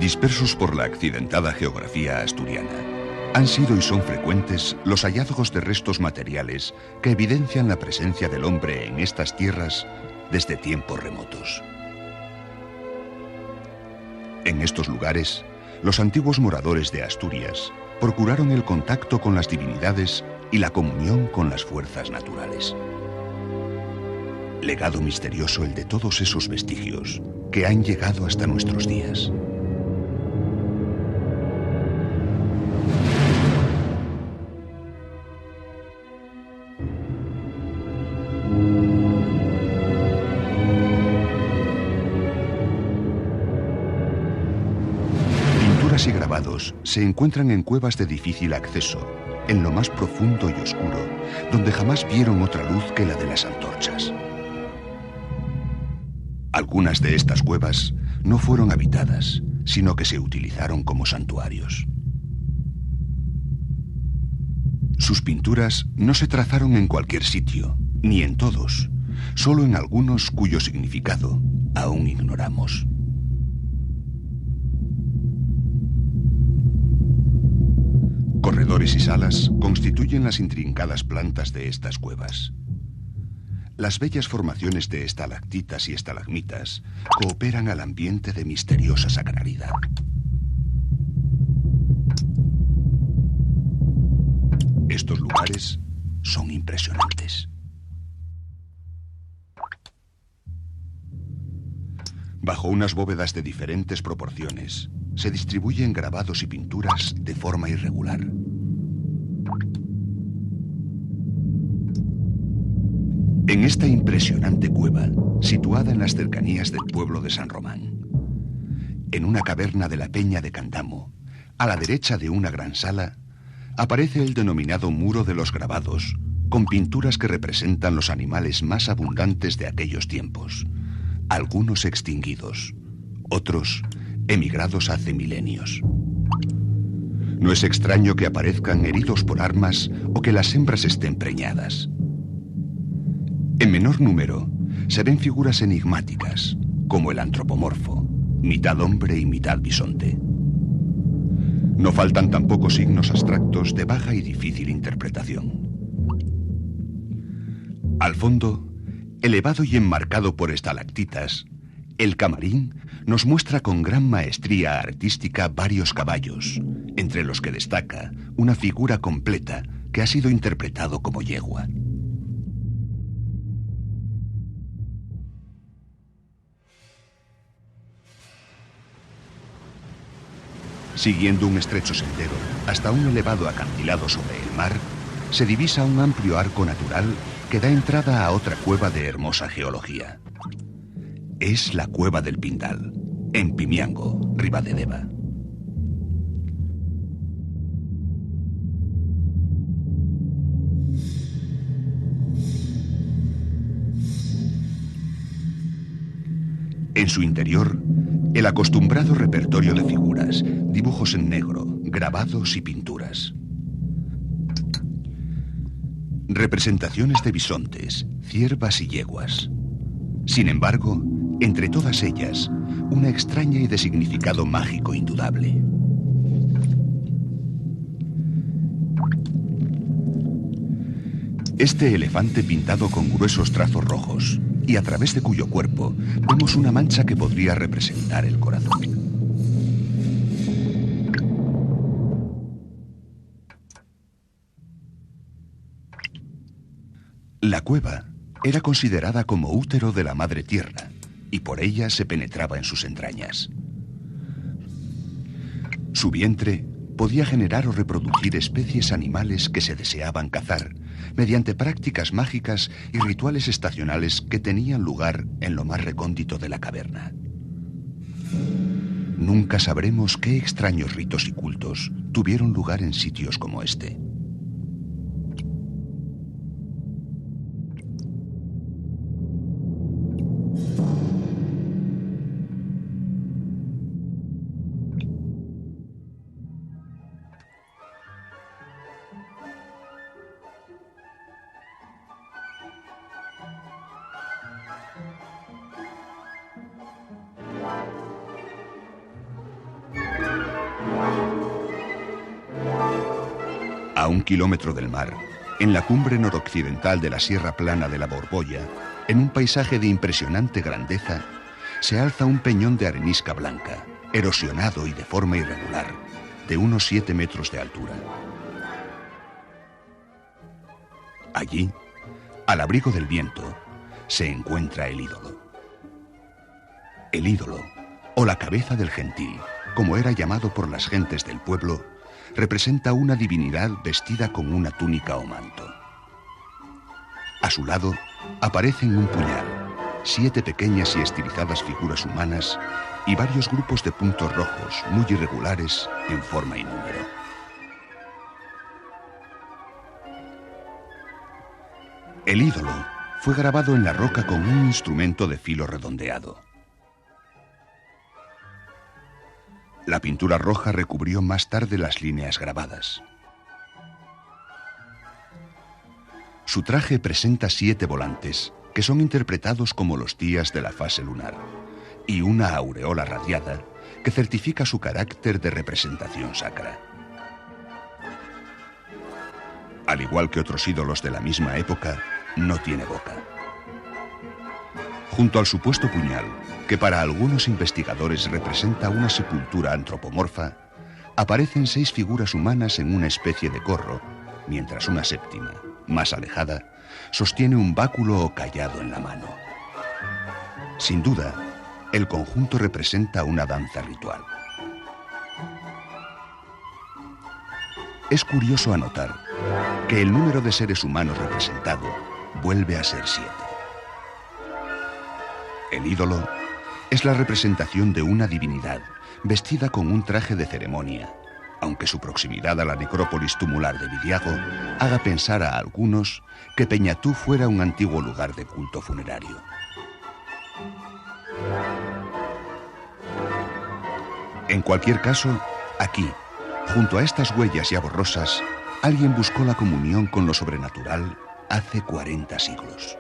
Dispersos por la accidentada geografía asturiana, han sido y son frecuentes los hallazgos de restos materiales que evidencian la presencia del hombre en estas tierras desde tiempos remotos. En estos lugares, los antiguos moradores de Asturias procuraron el contacto con las divinidades y la comunión con las fuerzas naturales. Legado misterioso el de todos esos vestigios que han llegado hasta nuestros días. Pinturas y grabados se encuentran en cuevas de difícil acceso, en lo más profundo y oscuro, donde jamás vieron otra luz que la de las antorchas. Algunas de estas cuevas no fueron habitadas, sino que se utilizaron como santuarios. Sus pinturas no se trazaron en cualquier sitio, ni en todos, solo en algunos cuyo significado aún ignoramos. Corredores y salas constituyen las intrincadas plantas de estas cuevas. Las bellas formaciones de estalactitas y estalagmitas cooperan al ambiente de misteriosa sacralidad. Estos lugares son impresionantes. Bajo unas bóvedas de diferentes proporciones, se distribuyen grabados y pinturas de forma irregular. En esta impresionante cueva, situada en las cercanías del pueblo de San Román, en una caverna de la Peña de Candamo, a la derecha de una gran sala, aparece el denominado Muro de los Grabados, con pinturas que representan los animales más abundantes de aquellos tiempos, algunos extinguidos, otros emigrados hace milenios. No es extraño que aparezcan heridos por armas o que las hembras estén preñadas. En menor número, se ven figuras enigmáticas, como el antropomorfo, mitad hombre y mitad bisonte. No faltan tampoco signos abstractos de vaga y difícil interpretación. Al fondo, elevado y enmarcado por estalactitas, el camarín nos muestra con gran maestría artística varios caballos, entre los que destaca una figura completa que ha sido interpretado como yegua. Siguiendo un estrecho sendero hasta un elevado acantilado sobre el mar, se divisa un amplio arco natural que da entrada a otra cueva de hermosa geología. Es la Cueva del Pindal, en Pimiango, Ribadedeva. En su interior, el acostumbrado repertorio de figuras, dibujos en negro, grabados y pinturas. Representaciones de bisontes, ciervas y yeguas. Sin embargo, entre todas ellas, una extraña y de significado mágico indudable. Este elefante pintado con gruesos trazos rojos, y a través de cuyo cuerpo vemos una mancha que podría representar el corazón. La cueva era considerada como útero de la madre tierra, y por ella se penetraba en sus entrañas. Su vientre podía generar o reproducir especies animales que se deseaban cazar, mediante prácticas mágicas y rituales estacionales que tenían lugar en lo más recóndito de la caverna. Nunca sabremos qué extraños ritos y cultos tuvieron lugar en sitios como este. A 1 kilómetro del mar, en la cumbre noroccidental de la Sierra Plana de la Borbolla, en un paisaje de impresionante grandeza, se alza un peñón de arenisca blanca, erosionado y de forma irregular, de unos 7 metros de altura. Allí, al abrigo del viento, se encuentra el ídolo. El ídolo, o la cabeza del gentil, como era llamado por las gentes del pueblo, representa una divinidad vestida con una túnica o manto. A su lado aparecen un puñal, 7 pequeñas y estilizadas figuras humanas y varios grupos de puntos rojos muy irregulares en forma y número. El ídolo fue grabado en la roca con un instrumento de filo redondeado. La pintura roja recubrió más tarde las líneas grabadas. Su traje presenta 7 volantes, que son interpretados como los días de la fase lunar, y una aureola radiada que certifica su carácter de representación sacra. Al igual que otros ídolos de la misma época, no tiene boca. Junto al supuesto puñal, que para algunos investigadores representa una sepultura antropomorfa, aparecen 6 figuras humanas en una especie de corro, mientras una séptima, más alejada, sostiene un báculo o cayado en la mano. Sin duda, el conjunto representa una danza ritual. Es curioso anotar que el número de seres humanos representado vuelve a ser 7. El ídolo es la representación de una divinidad vestida con un traje de ceremonia, aunque su proximidad a la necrópolis tumular de Vidiago haga pensar a algunos que Peñatú fuera un antiguo lugar de culto funerario. En cualquier caso, aquí, junto a estas huellas ya borrosas, alguien buscó la comunión con lo sobrenatural hace 40 siglos.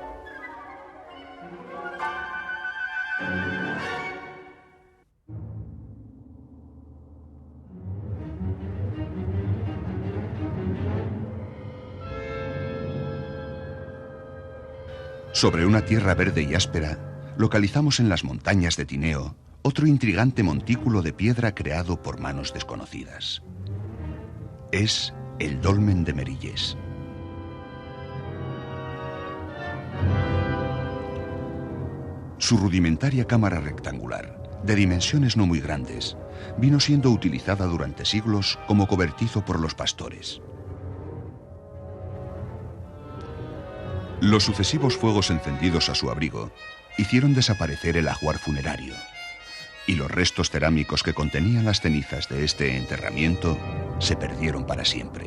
Sobre una tierra verde y áspera, localizamos en las montañas de Tineo otro intrigante montículo de piedra creado por manos desconocidas. Es el Dolmen de Merillés. Su rudimentaria cámara rectangular, de dimensiones no muy grandes, vino siendo utilizada durante siglos como cobertizo por los pastores. Los sucesivos fuegos encendidos a su abrigo hicieron desaparecer el ajuar funerario, y los restos cerámicos que contenían las cenizas de este enterramiento se perdieron para siempre.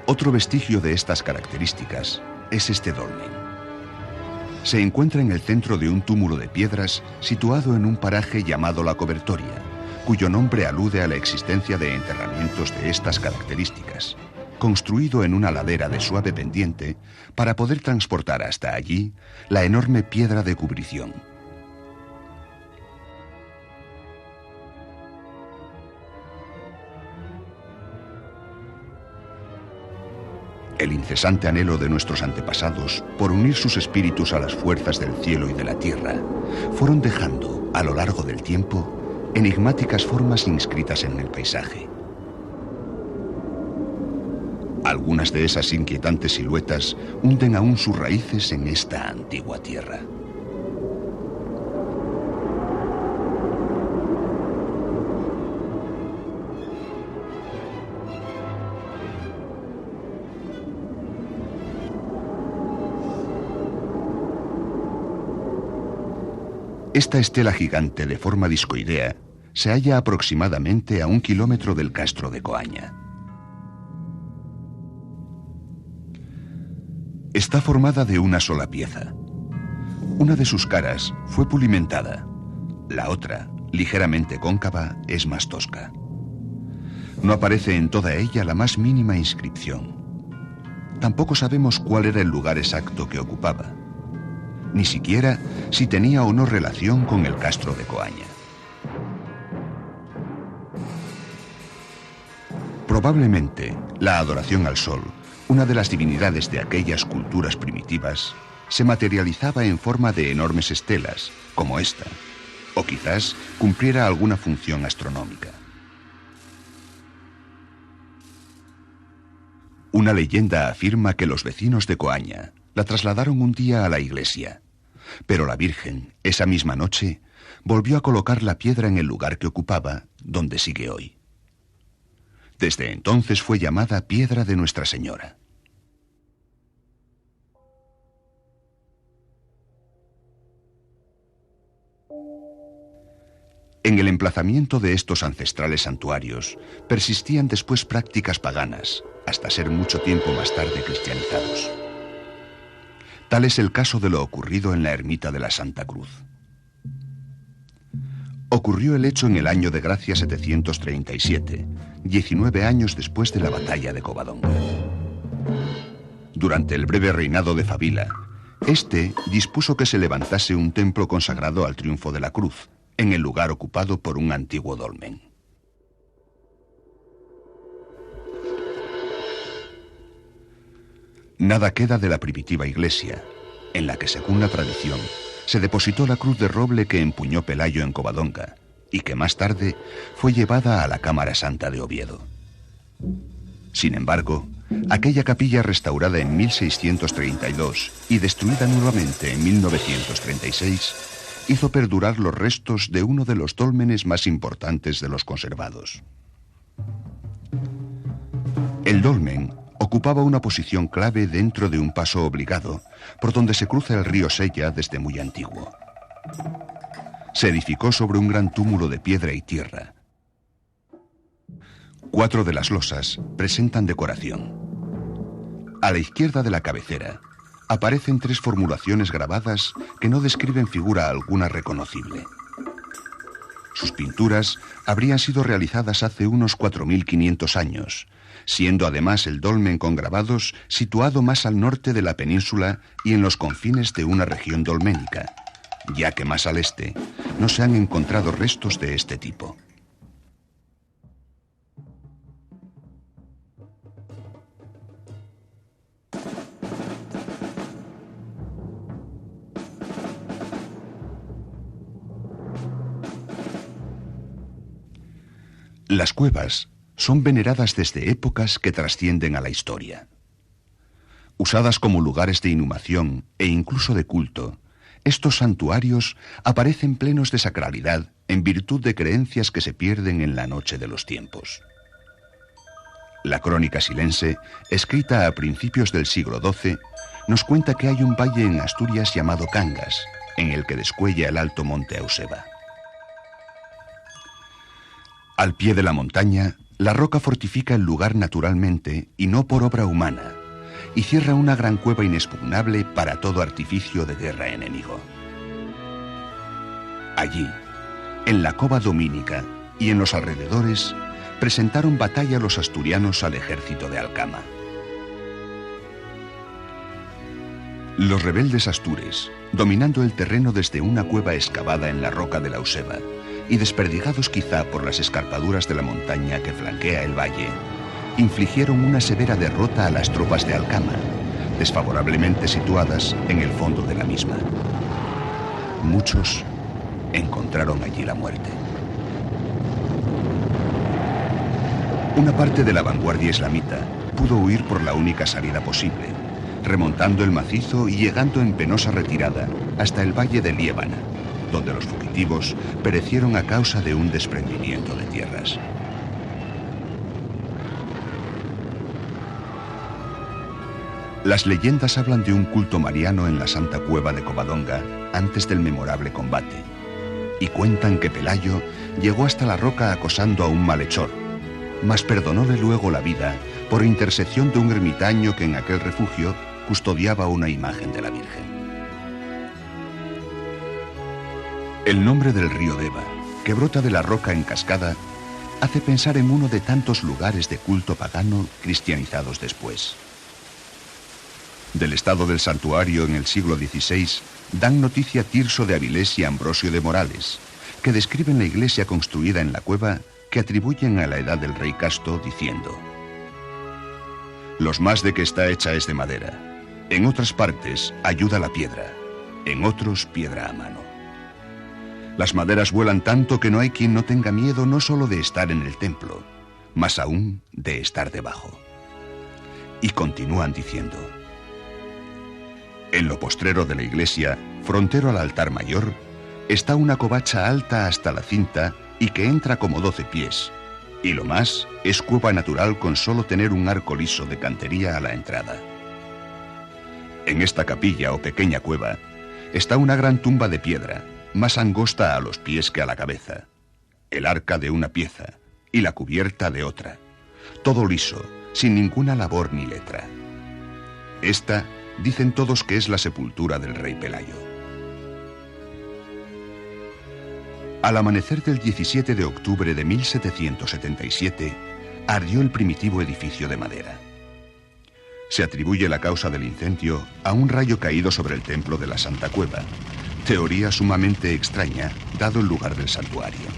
Otro vestigio de estas características es este dolmen. Se encuentra en el centro de un túmulo de piedras situado en un paraje llamado La Cobertoria, cuyo nombre alude a la existencia de enterramientos de estas características, construido en una ladera de suave pendiente para poder transportar hasta allí la enorme piedra de cubrición. El incesante anhelo de nuestros antepasados por unir sus espíritus a las fuerzas del cielo y de la tierra fueron dejando, a lo largo del tiempo, enigmáticas formas inscritas en el paisaje. Algunas de esas inquietantes siluetas hunden aún sus raíces en esta antigua tierra. Esta estela gigante de forma discoidea se halla aproximadamente a 1 kilómetro del castro de Coaña. Está formada de una sola pieza. Una de sus caras fue pulimentada. La otra, ligeramente cóncava, es más tosca. No aparece en toda ella la más mínima inscripción. Tampoco sabemos cuál era el lugar exacto que ocupaba. ni siquiera si tenía o no relación con el castro de Coaña. Probablemente la adoración al sol, una de las divinidades de aquellas culturas primitivas, se materializaba en forma de enormes estelas, como esta, o quizás cumpliera alguna función astronómica. Una leyenda afirma que los vecinos de Coaña la trasladaron un día a la iglesia, pero la Virgen, esa misma noche, volvió a colocar la piedra en el lugar que ocupaba, donde sigue hoy. Desde entonces fue llamada Piedra de Nuestra Señora. En el emplazamiento de estos ancestrales santuarios persistían después prácticas paganas, hasta ser mucho tiempo más tarde cristianizados. Tal es el caso de lo ocurrido en la ermita de la Santa Cruz. Ocurrió el hecho en el año de gracia 737, 19 años después de la batalla de Covadonga. Durante el breve reinado de Fabila, este dispuso que se levantase un templo consagrado al triunfo de la cruz, en el lugar ocupado por un antiguo dolmen. Nada queda de la primitiva iglesia, en la que, según la tradición, se depositó la cruz de roble que empuñó Pelayo en Covadonga y que más tarde fue llevada a la Cámara Santa de Oviedo. Sin embargo, aquella capilla restaurada en 1632 y destruida nuevamente en 1936 hizo perdurar los restos de uno de los dólmenes más importantes de los conservados. El dolmen ocupaba una posición clave dentro de un paso obligado por donde se cruza el río Sella desde muy antiguo. Se edificó sobre un gran túmulo de piedra y tierra. 4 de las losas presentan decoración. A la izquierda de la cabecera aparecen 3 formulaciones grabadas que no describen figura alguna reconocible. Sus pinturas habrían sido realizadas hace unos 4.500 años, siendo además el dolmen con grabados situado más al norte de la península y en los confines de una región dolménica, ya que más al este no se han encontrado restos de este tipo. Las cuevas son veneradas desde épocas que trascienden a la historia. Usadas como lugares de inhumación e incluso de culto, estos santuarios aparecen plenos de sacralidad en virtud de creencias que se pierden en la noche de los tiempos. La crónica silense, escrita a principios del siglo XII, nos cuenta que hay un valle en Asturias llamado Cangas, en el que descuella el alto monte Euseba. Al pie de la montaña, la roca fortifica el lugar naturalmente y no por obra humana, y cierra una gran cueva inexpugnable para todo artificio de guerra enemigo. Allí, en la cova domínica y en los alrededores, presentaron batalla los asturianos al ejército de Alcama. Los rebeldes astures, dominando el terreno desde una cueva excavada en la roca de la Euseba, y desperdigados quizá por las escarpaduras de la montaña que flanquea el valle, infligieron una severa derrota a las tropas de Alcama, desfavorablemente situadas en el fondo de la misma. Muchos encontraron allí la muerte. Una parte de la vanguardia islamita pudo huir por la única salida posible, remontando el macizo y llegando en penosa retirada hasta el valle de Liébana, donde los fugitivos perecieron a causa de un desprendimiento de tierras. Las leyendas hablan de un culto mariano en la Santa Cueva de Covadonga antes del memorable combate, y cuentan que Pelayo llegó hasta la roca acosando a un malhechor, mas perdonóle luego la vida por intercesión de un ermitaño que en aquel refugio custodiaba una imagen de la Virgen. El nombre del río Deva, que brota de la roca en cascada, hace pensar en uno de tantos lugares de culto pagano cristianizados después. Del estado del santuario en el siglo XVI dan noticia Tirso de Avilés y Ambrosio de Morales, que describen la iglesia construida en la cueva que atribuyen a la edad del rey Casto, diciendo: los más de que está hecha es de madera, en otras partes ayuda la piedra, en otros piedra a mano. Las maderas vuelan tanto que no hay quien no tenga miedo no solo de estar en el templo, más aún de estar debajo. Y continúan diciendo: en lo postrero de la iglesia, frontero al altar mayor, está una covacha alta hasta la cinta y que entra como 12 pies, y lo más es cueva natural con solo tener un arco liso de cantería a la entrada. En esta capilla o pequeña cueva está una gran tumba de piedra, más angosta a los pies que a la cabeza, el arca de una pieza y la cubierta de otra, todo liso, sin ninguna labor ni letra. Esta dicen todos que es la sepultura del rey Pelayo. Al amanecer del 17 de octubre de 1777, ardió el primitivo edificio de madera. Se atribuye la causa del incendio a un rayo caído sobre el templo de la Santa Cueva, teoría sumamente extraña, dado el lugar del santuario.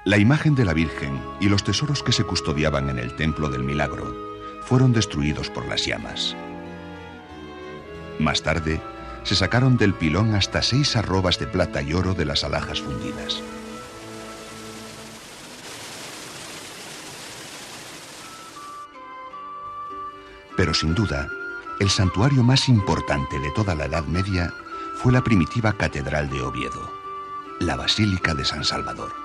La imagen de la Virgen y los tesoros que se custodiaban en el Templo del Milagro fueron destruidos por las llamas. Más tarde, se sacaron del pilón hasta 6 arrobas de plata y oro de las alhajas fundidas. Pero sin duda, el santuario más importante de toda la Edad Media fue la primitiva Catedral de Oviedo, la Basílica de San Salvador.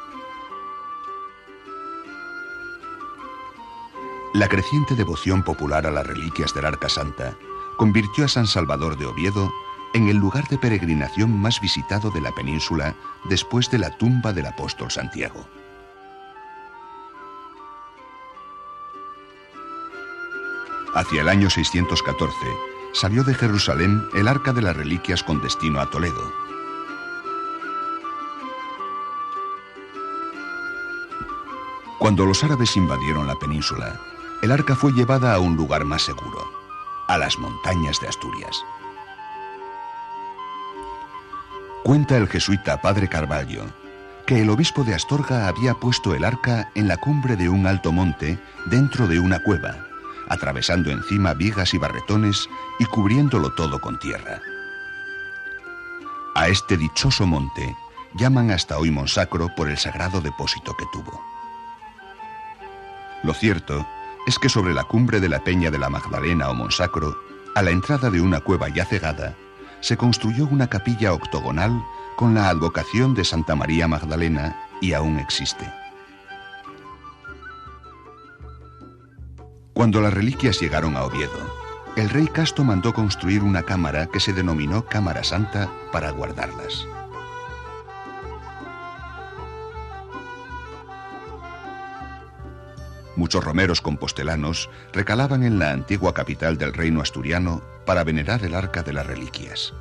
La creciente devoción popular a las reliquias del Arca Santa convirtió a San Salvador de Oviedo en el lugar de peregrinación más visitado de la península después de la tumba del apóstol Santiago. Hacia el año 614 salió de Jerusalén el Arca de las Reliquias con destino a Toledo. Cuando los árabes invadieron la península, el arca fue llevada a un lugar más seguro, a las montañas de Asturias. Cuenta el jesuita Padre Carvalho que el obispo de Astorga había puesto el arca en la cumbre de un alto monte dentro de una cueva, atravesando encima vigas y barretones y cubriéndolo todo con tierra. A este dichoso monte llaman hasta hoy Monsacro por el sagrado depósito que tuvo. Lo cierto es que sobre la cumbre de la Peña de la Magdalena o Monsacro, a la entrada de una cueva ya cegada, se construyó una capilla octogonal con la advocación de Santa María Magdalena y aún existe. Cuando las reliquias llegaron a Oviedo, el rey Casto mandó construir una cámara que se denominó Cámara Santa para guardarlas. Muchos romeros compostelanos recalaban en la antigua capital del reino asturiano para venerar el Arca de las Reliquias.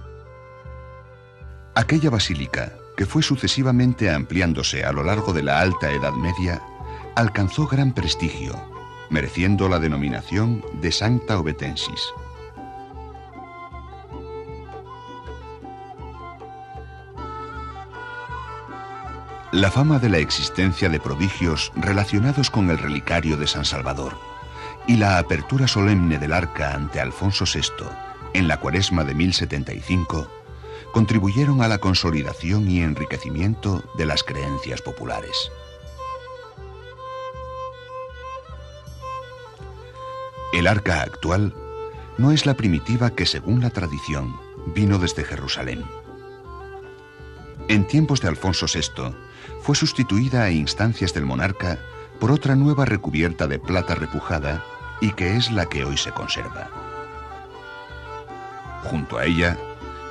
Aquella basílica, que fue sucesivamente ampliándose a lo largo de la Alta Edad Media, alcanzó gran prestigio, mereciendo la denominación de Sancta Ovetensis. La fama de la existencia de prodigios relacionados con el relicario de San Salvador y la apertura solemne del arca ante Alfonso VI en la Cuaresma de 1075 contribuyeron a la consolidación y enriquecimiento de las creencias populares. El arca actual no es la primitiva que, según la tradición, vino desde Jerusalén. En tiempos de Alfonso VI, fue sustituida a instancias del monarca por otra nueva recubierta de plata repujada y que es la que hoy se conserva. Junto a ella,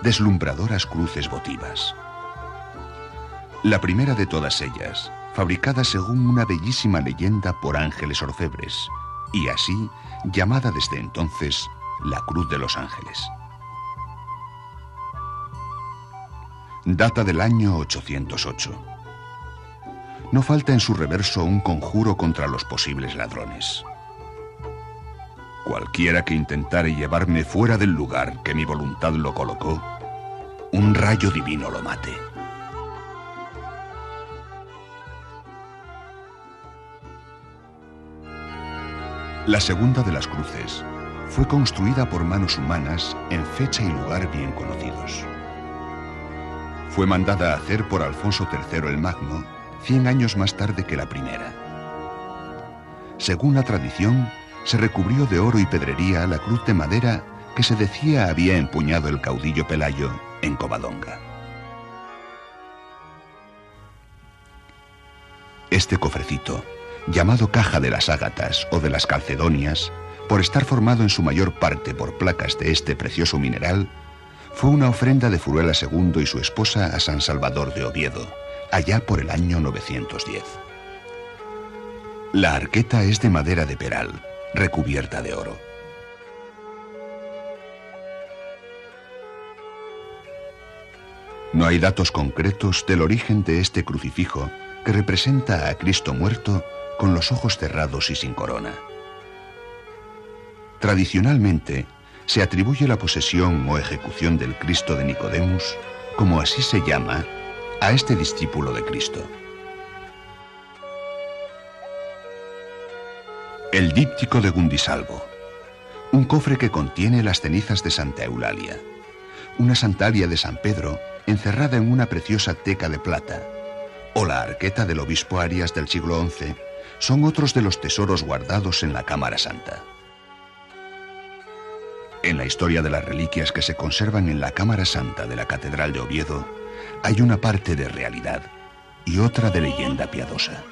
deslumbradoras cruces votivas. La primera de todas ellas, fabricada según una bellísima leyenda por ángeles orfebres, y así llamada desde entonces la Cruz de los Ángeles. Data del año 808. no falta en su reverso un conjuro contra los posibles ladrones. Cualquiera que intentare llevarme fuera del lugar que mi voluntad lo colocó, un rayo divino lo mate. La segunda de las cruces fue construida por manos humanas en fecha y lugar bien conocidos. Fue mandada a hacer por Alfonso III el Magno 100 años más tarde que la primera. Según la tradición, se recubrió de oro y pedrería la cruz de madera que se decía había empuñado el caudillo Pelayo en Covadonga. Este cofrecito, llamado caja de las ágatas o de las calcedonias, por estar formado en su mayor parte por placas de este precioso mineral, fue una ofrenda de Furuela II y su esposa a San Salvador de Oviedo, allá por el año 910. La arqueta es de madera de peral, recubierta de oro. No hay datos concretos del origen de este crucifijo que representa a Cristo muerto con los ojos cerrados y sin corona. Tradicionalmente, se atribuye la posesión o ejecución del Cristo de Nicodemus, como así se llama, a este discípulo de Cristo. El díptico de Gundisalvo, un cofre que contiene las cenizas de Santa Eulalia, una sandalia de San Pedro encerrada en una preciosa teca de plata, o la arqueta del obispo Arias del siglo XI, son otros de los tesoros guardados en la Cámara Santa. En la historia de las reliquias que se conservan en la Cámara Santa de la Catedral de Oviedo, hay una parte de realidad y otra de leyenda piadosa.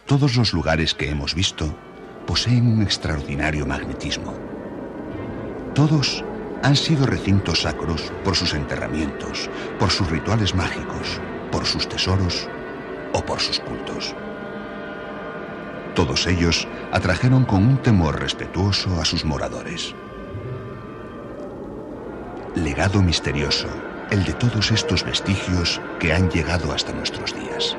Todos los lugares que hemos visto poseen un extraordinario magnetismo. Todos han sido recintos sacros por sus enterramientos, por sus rituales mágicos, por sus tesoros o por sus cultos. Todos ellos atrajeron con un temor respetuoso a sus moradores. Legado misterioso, el de todos estos vestigios que han llegado hasta nuestros días.